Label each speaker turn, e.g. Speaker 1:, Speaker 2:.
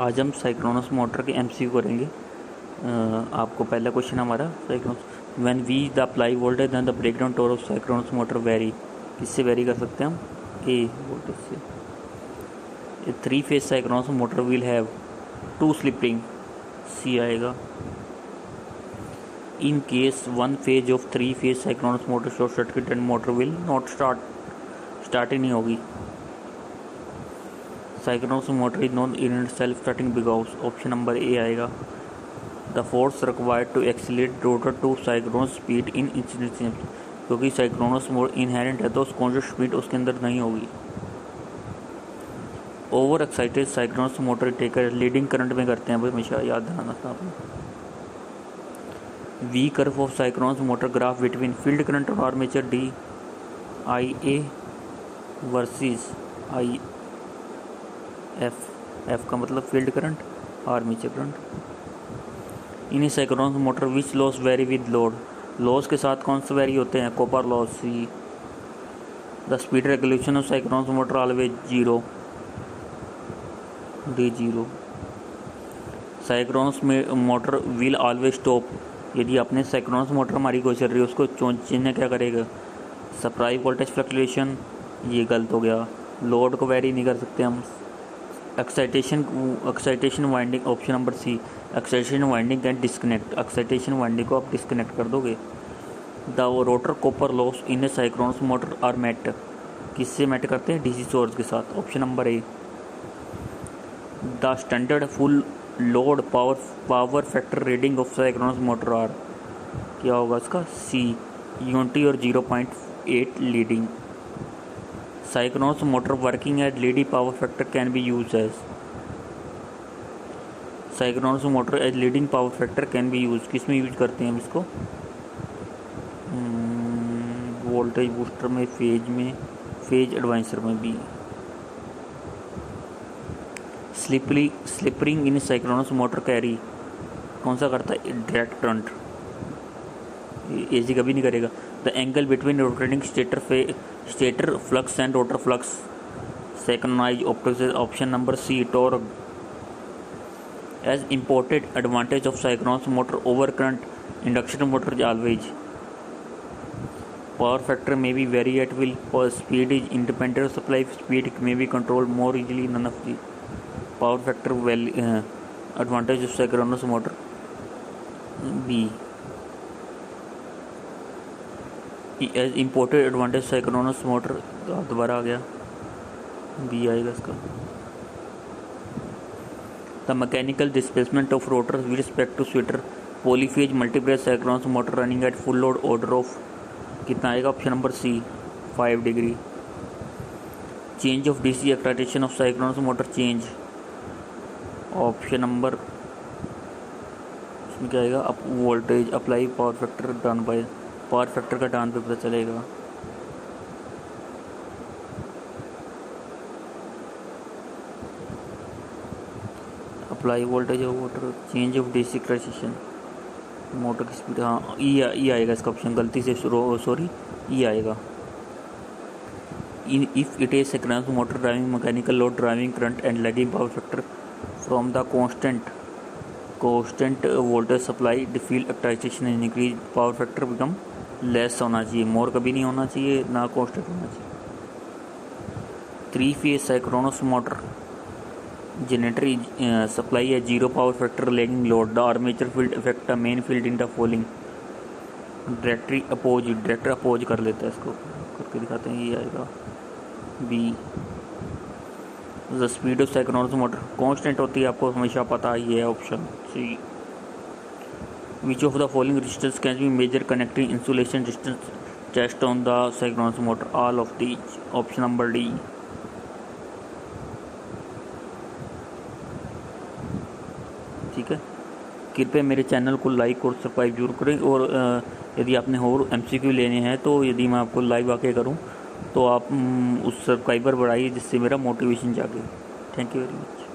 Speaker 1: आज हम synchronous motor के एमसीक्यू करेंगे। आपको पहला क्वेश्चन हमारा synchronous when we the apply voltage then the breakdown torque of synchronous motor vary. किससे वेरी कर सकते हैं हम? ए वोल्टेज से। Three phase synchronous motor will have two slip ring. C आएगा। In case one phase of three phase synchronous motor short circuit and motor will not start ही नहीं होगी। Synchronous motor is not in self starting because option number A आएगा। The force required to accelerate rotor to synchronous speed in instantaneous, क्योंकि synchronous motor inherent है तो कौन सी speed उसके अंदर नहीं होगी। Over excited synchronous motor taker leading current में करते हैं भाई, हमेशा याद रखना था आपने। V curve of synchronous motor graph between field current और armature D I A versus I F का मतलब field current, armature current. In synchronous motor which loss vary with load, loss के साथ कौन से वेरी होते हैं? Copper loss. C the speed regulation of synchronous motor always zero. D zero. Synchronous motor will always stop, यदि अपने synchronous motor हमारी कोई चल रही है उसको चेंज क्या करेगा? सप्लाई वोल्टेज फ्लक्चुएशन, ये गलत हो गया। लोड को वेरी नहीं कर सकते हम। Excitation winding, option number C. Excitation winding can disconnect, excitation winding को आप डिस्कनेक्ट कर दोगे। The rotor copper loss in a synchronous motor are met, किससे मेट करते हैं? डीसी सोर्स के साथ, option number A. The standard full load power factor reading of synchronous motor are, क्या होगा इसका? सी यूनिटी और 0.8 leading. Synchronous motor working at leading power factor can be use as, synchronous motor as leading power factor can be use, किस में use करते हैं हम इसको? वोल्टेज बूस्टर में, फेज एडवांसर में भी। Slip ring in synchronous motor carry कौन सा करता है? डायरेक्ट करंट, एसी कभी नहीं करेगा। The angle between rotating stator flux and rotor flux synchronize optics, option number C. Torque as imported advantage of synchronous motor over current induction motor always. Power factor may be vary at will, speed is independent of supply, speed may be controlled more easily, none of the power factor advantage of synchronous motor। B as imported advantage synchronous motor, दोबारा आ गया, B आएगा इसका। The mechanical displacement of rotor with respect to stator polyphase multiphase synchronous motor running at full load order of कितना आएगा? Option number C 5 degree. Change of DC excitation of synchronous motor change, option number इसमें क्या आएगा? Up voltage apply power factor down by, power factor का down पे पता चलेगा। Apply voltage of motor change of DC excitation motor की speed, हाँ E आएगा इसका ऑप्शन, गलती से सॉरी ई आएगा। If it is synchronous motor driving mechanical load driving current and lagging power factor from the constant voltage supply the field excitation increase, power factor become less होना चाहिए, मोर कभी नहीं होना चाहिए, ना कांस्टेंट होना चाहिए। Three phase synchronous motor generator supply है zero power factor lagging load, the armature field effect the main field in the following. Director oppose कर लेता है, इसको करके दिखाते हैं, ये आएगा। B the speed of synchronous motor constant होती है, आपको हमेशा पता ही है, option C. Which of the following resistance can be measure connecting insulation distance test on the synchronous motor, all of these, option number D. ठीक है, कृपया मेरे चैनल को लाइक और सब्सक्राइब जरूर करें, और यदि आपने और एमसीक्यू लेने हैं तो यदि मैं आपको लाइव आके करूं तो आप उस सब्सक्राइबर बढ़ाइए, जिससे मेरा मोटिवेशन जागे। Thank you very much.